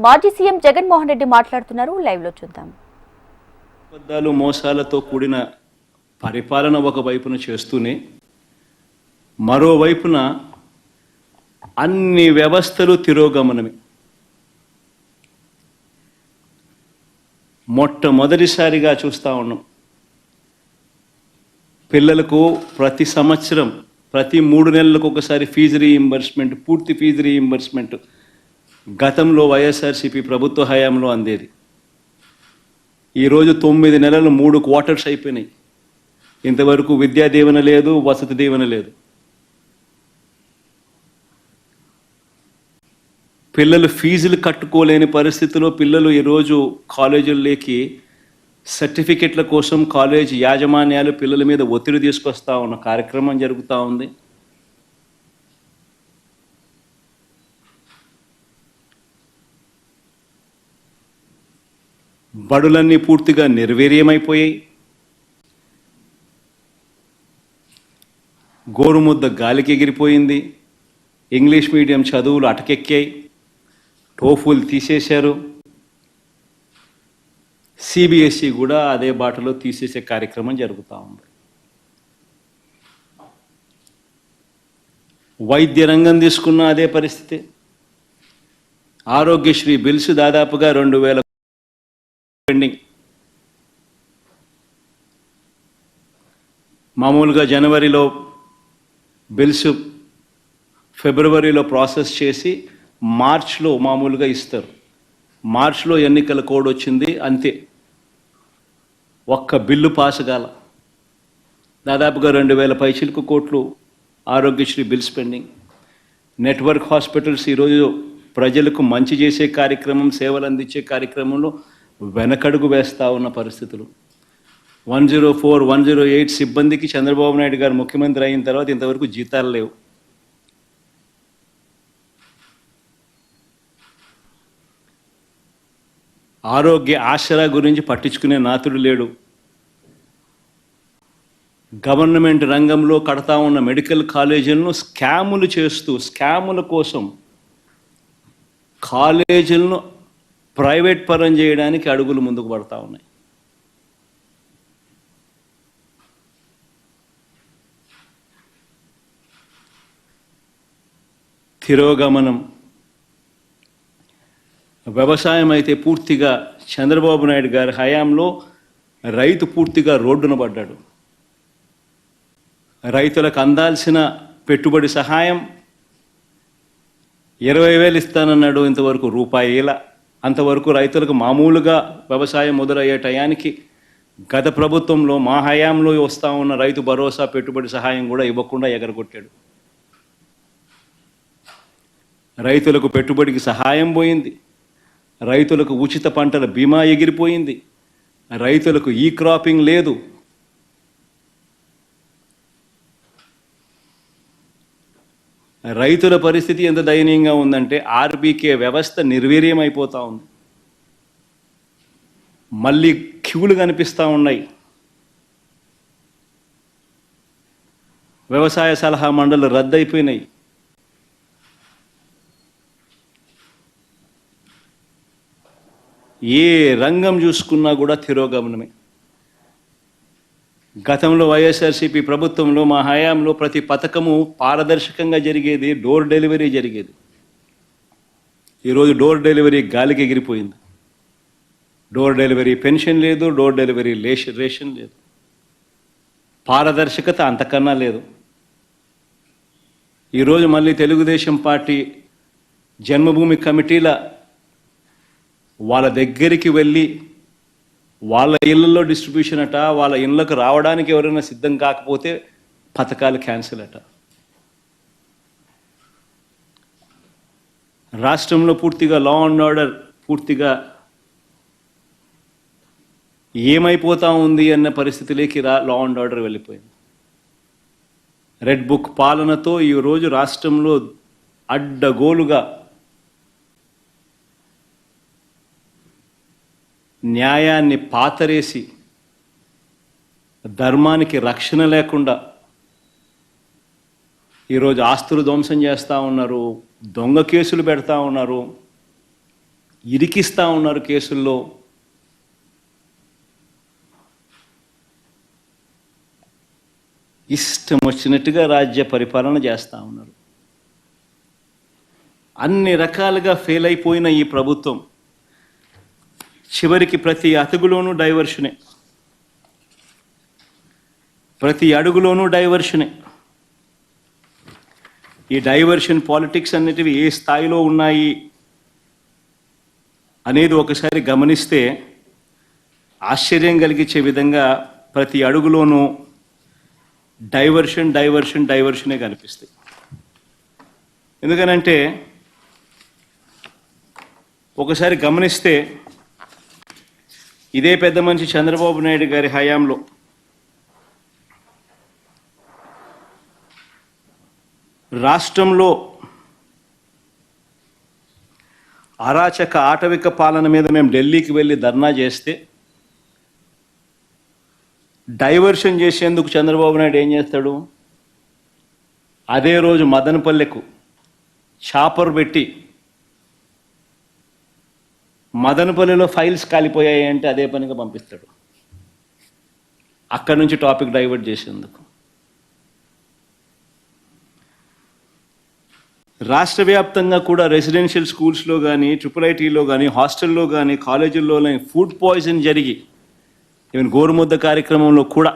మాజీ సీఎం జగన్మోహన్ రెడ్డి మాట్లాడుతున్నారు, లైవ్ లో చూద్దాం. అబద్ధాలు మోసాలతో కూడిన పరిపాలన ఒకవైపున చేస్తూనే మరోవైపున అన్ని వ్యవస్థలు తిరోగమనమే. మొట్టమొదటిసారిగా చూస్తూ ఉన్నాం, పిల్లలకు ప్రతి సంవత్సరం ప్రతి 3 నెలలకు ఒకసారి ఫీజు రీయింబర్స్మెంట్, పూర్తి ఫీజు రీయింబర్స్మెంట్ గతంలో వైఎస్ఆర్సీపీ ప్రభుత్వ హయాంలో అందేది. ఈరోజు 9 నెలలు 3 క్వార్టర్స్ అయిపోయినాయి. ఇంతవరకు విద్యా దీవెన లేదు, వసతి దీవెన లేదు. పిల్లలు ఫీజులు కట్టుకోలేని పరిస్థితిలో పిల్లలు ఈరోజు కాలేజీల్లోకి సర్టిఫికెట్ల కోసం కాలేజ్ యాజమాన్యాలు పిల్లల మీద ఒత్తిడి తీసుకొస్తా ఉన్న కార్యక్రమం జరుగుతూ ఉంది. బడులన్నీ పూర్తిగా నిర్వీర్యమైపోయాయి. గోరుముద్ద గాలికి ఎగిరిపోయింది. ఇంగ్లీష్ మీడియం చదువులు అటకెక్కాయి. టోఫుల్ తీసేశారు. సిబిఎస్ఈ కూడా అదే బాటలో తీసేసే కార్యక్రమం జరుగుతూ ఉంది. వైద్య రంగం తీసుకున్న అదే పరిస్థితి. ఆరోగ్యశ్రీ బిల్స్ దాదాపుగా 2000 పెండింగ్. మామూలుగా జనవరిలో బిల్స్, ఫిబ్రవరిలో ప్రాసెస్ చేసి మార్చ్లో మామూలుగా ఇస్తారు. మార్చ్లో ఎన్నికల కోడ్ వచ్చింది, అంతే. ఒక్క బిల్లు పాస్ కాల. దాదాపుగా 2000 పైచిలకు కోట్లు Aarogyasri bills pending. Network hospitals ఈరోజు ప్రజలకు మంచి చేసే కార్యక్రమం, సేవలు అందించే కార్యక్రమంలో వెనకడుగు వేస్తూ ఉన్న పరిస్థితులు. 104, 108 సిబ్బందికి చంద్రబాబు నాయుడు గారు ముఖ్యమంత్రి అయిన తర్వాత ఇంతవరకు జీతాలు లేవు. ఆరోగ్య ఆసరా గురించి పట్టించుకునే నాతుడు లేడు. గవర్నమెంట్ రంగంలో కడతా ఉన్న మెడికల్ కాలేజీలను స్కాములు చేస్తూ, స్కాముల కోసం కాలేజీలను ప్రైవేట్ పరం చేయడానికి అడుగులు ముందుకు పడతా ఉన్నాయి. తిరోగమనం. వ్యవసాయం అయితే పూర్తిగా చంద్రబాబు నాయుడు గారి హయాంలో రైతు పూర్తిగా రోడ్డున పడ్డాడు. రైతులకు అందాల్సిన పెట్టుబడి సహాయం 20,000 ఇస్తానన్నాడు, ఇంతవరకు రూపాయిల. అంతవరకు రైతులకు మామూలుగా వ్యవసాయం మొదలయ్యే టయానికి గత ప్రభుత్వంలో మా హయాంలో వస్తూ ఉన్న రైతు భరోసా పెట్టుబడి సహాయం కూడా ఇవ్వకుండా ఎగరగొట్టాడు. రైతులకు పెట్టుబడికి సహాయం పోయింది. రైతులకు ఉచిత పంటల బీమా ఎగిరిపోయింది. రైతులకు ఈ క్రాపింగ్ లేదు. రైతుల పరిస్థితి ఎంత దయనీయంగా ఉందంటే ఆర్బీకే వ్యవస్థ నిర్వీర్యం అయిపోతూ ఉంది. మళ్ళీ క్యూలు కనిపిస్తూ ఉన్నాయి. వ్యవసాయ సలహా మండళ్ళు రద్దయిపోయినాయి. ఏ రంగం చూసుకున్నా కూడా తిరోగమనమే. గతంలో వైఎస్ఆర్సీపీ ప్రభుత్వంలో మా హయాంలో ప్రతి పథకము పారదర్శకంగా జరిగేది, డోర్ డెలివరీ జరిగేది. ఈరోజు డోర్ డెలివరీ గాలికి ఎగిరిపోయింది. డోర్ డెలివరీ పెన్షన్ లేదు, డోర్ డెలివరీ రేషన్ లేదు. పారదర్శకత అంతకన్నా లేదు. ఈరోజు మళ్ళీ తెలుగుదేశం పార్టీ జన్మభూమి కమిటీల వాళ్ళ దగ్గరికి వెళ్ళి వాళ్ళ ఇళ్లలో డిస్ట్రిబ్యూషన్ అట, వాళ్ళ ఇళ్లకు రావడానికి ఎవరైనా సిద్ధం కాకపోతే పథకాలు క్యాన్సిల్ అట. రాష్ట్రంలో పూర్తిగా లా అండ్ ఆర్డర్ పూర్తిగా ఏమైపోతా ఉంది అన్న పరిస్థితిలోకి లా అండ్ ఆర్డర్ వెళ్ళిపోయింది. రెడ్ బుక్ పాలనతో ఈరోజు రాష్ట్రంలో అడ్డగోలుగా న్యాయాన్ని పాతరేసి, ధర్మానికి రక్షణ లేకుండా ఈరోజు ఆస్తులు ధ్వంసం చేస్తూ ఉన్నారు, దొంగ కేసులు పెడతా ఉన్నారు. ఇరికిస్తూ ఉన్నారు కేసుల్లో. ఇష్టం వచ్చినట్టుగా రాజ్య పరిపాలన చేస్తూ ఉన్నారు. అన్ని రకాలుగా ఫెయిల్ అయిపోయిన ఈ ప్రభుత్వం చివరికి ప్రతి అతుగులోనూ డైవర్షనే, ప్రతి అడుగులోనూ డైవర్షనే. ఈ డైవర్షన్ పాలిటిక్స్ అనేటివి ఏ స్థాయిలో ఉన్నాయి అనేది ఒకసారి గమనిస్తే ఆశ్చర్యం కలిగించే విధంగా ప్రతి అడుగులోనూ డైవర్షన్ డైవర్షన్ డైవర్షనే కనిపిస్తాయి. ఎందుకనంటే ఒకసారి గమనిస్తే ఇదే పెద్ద మనిషి చంద్రబాబు నాయుడు గారి హయాంలో రాష్ట్రంలో అరాచక ఆటవిక పాలన మీద మేము ఢిల్లీకి వెళ్ళి ధర్నా చేస్తే డైవర్షన్ చేసేందుకు చంద్రబాబు నాయుడు ఏం చేస్తాడు? అదే రోజు మదనపల్లెకు చాపర్ పెట్టి మదనపల్లిలో ఫైల్స్ కాలిపోయాయి అంటే అదే పనిగా పంపిస్తాడు, అక్కడి నుంచి టాపిక్ డైవర్ట్ చేసేందుకు. రాష్ట్ర వ్యాప్తంగా కూడా రెసిడెన్షియల్ స్కూల్స్లో కానీ, IIITలో కానీ, హాస్టల్లో కానీ, కాలేజీల్లో కానీ ఫుడ్ పాయిజన్ జరిగి, ఈవెన్ గోరుముద్ద కార్యక్రమంలో కూడా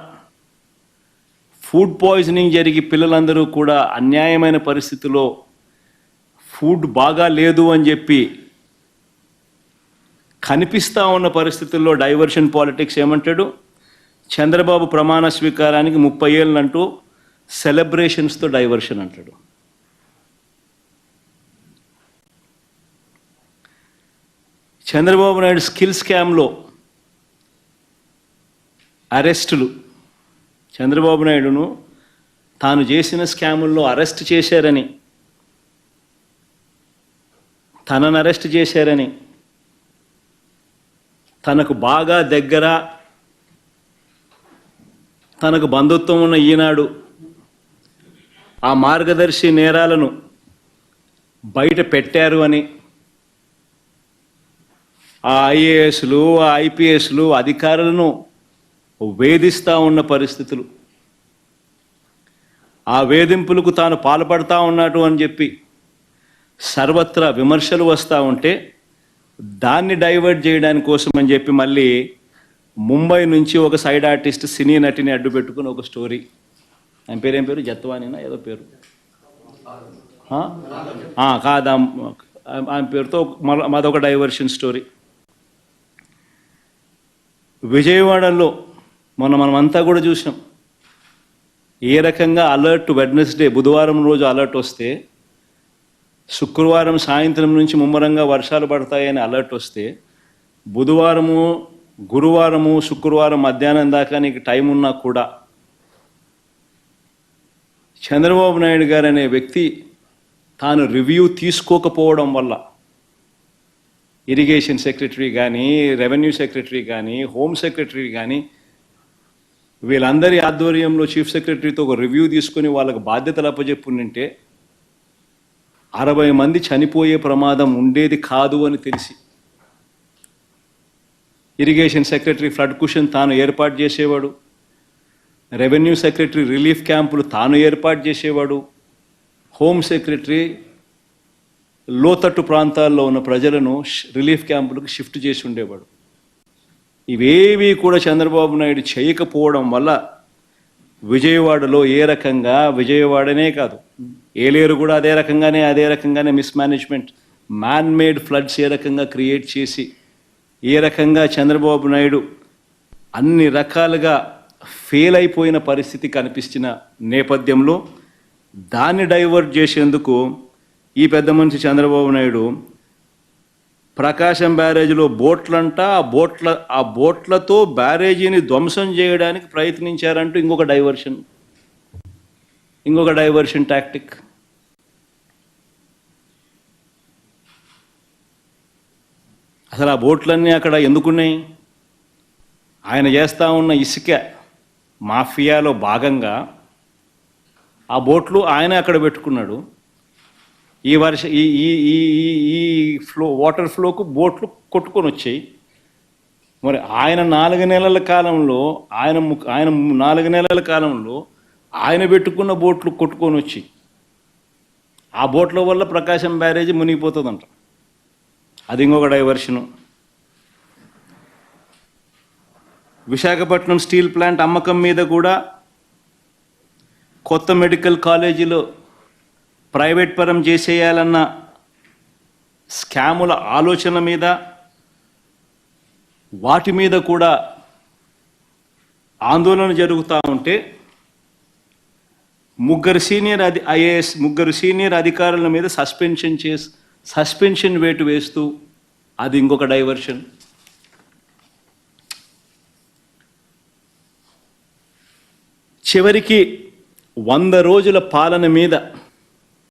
ఫుడ్ పాయిజనింగ్ జరిగి పిల్లలందరూ కూడా అన్యాయమైన పరిస్థితిలో ఫుడ్ బాగా లేదు అని చెప్పి కనిపిస్తూ ఉన్న పరిస్థితుల్లో డైవర్షన్ పాలిటిక్స్ ఏమంటాడు? చంద్రబాబు ప్రమాణ స్వీకారానికి 30 ఏళ్ళంటూ సెలబ్రేషన్స్తో డైవర్షన్ అంటాడు. చంద్రబాబు నాయుడు స్కిల్ స్కామ్లో అరెస్టులు, చంద్రబాబు నాయుడును తాను చేసిన స్కాముల్లో అరెస్ట్ చేశారని, తనను అరెస్ట్ చేశారని, తనకు బాగా దగ్గర, తనకు బంధుత్వం ఉన్న ఈనాడు ఆ మార్గదర్శి నేరాలను బయట పెట్టారు అని ఆ ఐఏఎస్లు, ఆ ఐపీఎస్లు అధికారులను వేధిస్తూ ఉన్న పరిస్థితులు, ఆ వేధింపులకు తాను పాల్పడతా ఉన్నాడు అని చెప్పి సర్వత్రా విమర్శలు వస్తూ ఉంటే దాన్ని డైవర్ట్ చేయడానికి కోసం అని చెప్పి మళ్ళీ ముంబై నుంచి ఒక సైడ్ ఆర్టిస్ట్ సినీ నటిని అడ్డు పెట్టుకుని ఒక స్టోరీ, ఆయన పేరు ఏం పేరు, జత్వానీనా ఏదో పేరు కాదా, ఆయన పేరుతో మరొక డైవర్షన్ స్టోరీ. విజయవాడలో మనమంతా కూడా చూసాం ఏ రకంగా అలర్ట్. వెడ్నెస్డే బుధవారం రోజు అలర్ట్ వస్తే శుక్రవారం సాయంత్రం నుంచి ముమ్మరంగా వర్షాలు పడతాయని అలర్ట్ వస్తే బుధవారము, గురువారము, శుక్రవారం మధ్యాహ్నం దాకా నీకు టైం ఉన్నా కూడా చంద్రబాబు నాయుడు గారు అనే వ్యక్తి తాను రివ్యూ తీసుకోకపోవడం వల్ల ఇరిగేషన్ సెక్రటరీ కానీ, రెవెన్యూ సెక్రటరీ కానీ, హోమ్ సెక్రటరీ కానీ వీళ్ళందరి ఆధ్వర్యంలో చీఫ్ సెక్రటరీతో ఒక రివ్యూ తీసుకొని వాళ్ళకు బాధ్యతలు అప్పచెప్పుంటే 60 మంది చనిపోయే ప్రమాదం ఉండేది కాదు అని తెలిసి ఇరిగేషన్ సెక్రటరీ ఫ్లడ్ కుషన్ తాను ఏర్పాటు చేసేవాడు, రెవెన్యూ సెక్రటరీ రిలీఫ్ క్యాంపులు తాను ఏర్పాటు చేసేవాడు, హోమ్ సెక్రటరీ లోతట్టు ప్రాంతాల్లో ఉన్న ప్రజలను రిలీఫ్ క్యాంపులకు షిఫ్ట్ చేసి ఉండేవాడు. ఇవేవి కూడా చంద్రబాబు నాయుడు చేయకపోవడం వల్ల విజయవాడలో ఏ రకంగా, విజయవాడనే కాదు ఏలేరు కూడా అదే రకంగానే మిస్మేనేజ్మెంట్, మ్యాన్ మేడ్ ఫ్లడ్స్ ఏ రకంగా క్రియేట్ చేసి ఏ రకంగా చంద్రబాబు నాయుడు అన్ని రకాలుగా ఫెయిల్ అయిపోయిన పరిస్థితి కనిపించిన నేపథ్యంలో దాన్ని డైవర్ట్ చేసేందుకు ఈ పెద్ద మనిషి చంద్రబాబు నాయుడు ప్రకాశం బ్యారేజీలో బోట్లంట, ఆ బోట్లతో బ్యారేజీని ధ్వంసం చేయడానికి ప్రయత్నించారంటూ ఇంకొక డైవర్షన్ టాక్టిక్. అసలు ఆ బోట్లన్నీ అక్కడ ఎందుకున్నాయి? ఆయన చేస్తూ ఉన్న ఇసుక మాఫియాలో భాగంగా ఆ బోట్లు ఆయన అక్కడ పెట్టుకున్నాడు. ఈ వర్ష ఈ ఈ ఈ ఈ- ఈ ఫ్లో వాటర్ ఫ్లోకు బోట్లు కొట్టుకొని వచ్చాయి. మరి ఆయన 4 నెలల కాలంలో ఆయన 4 నెలల కాలంలో ఆయన పెట్టుకున్న బోట్లు కొట్టుకొని వచ్చి ఆ బోట్ల వల్ల ప్రకాశం బ్యారేజీ మునిగిపోతుందంట. అది ఇంకొక డైవర్షను. విశాఖపట్నం స్టీల్ ప్లాంట్ అమ్మకం మీద కూడా కొత్త మెడికల్ కాలేజీలో ప్రైవేట్ పరం చేసేయాలన్న స్కాముల ఆలోచన మీద వాటి మీద కూడా ఆందోళన జరుగుతూ ఉంటే ముగ్గురు సీనియర్ అధికారుల మీద సస్పెన్షన్ వేటు వేస్తూ అది ఇంకొక డైవర్షన్. చివరికి 100 రోజుల పాలన మీద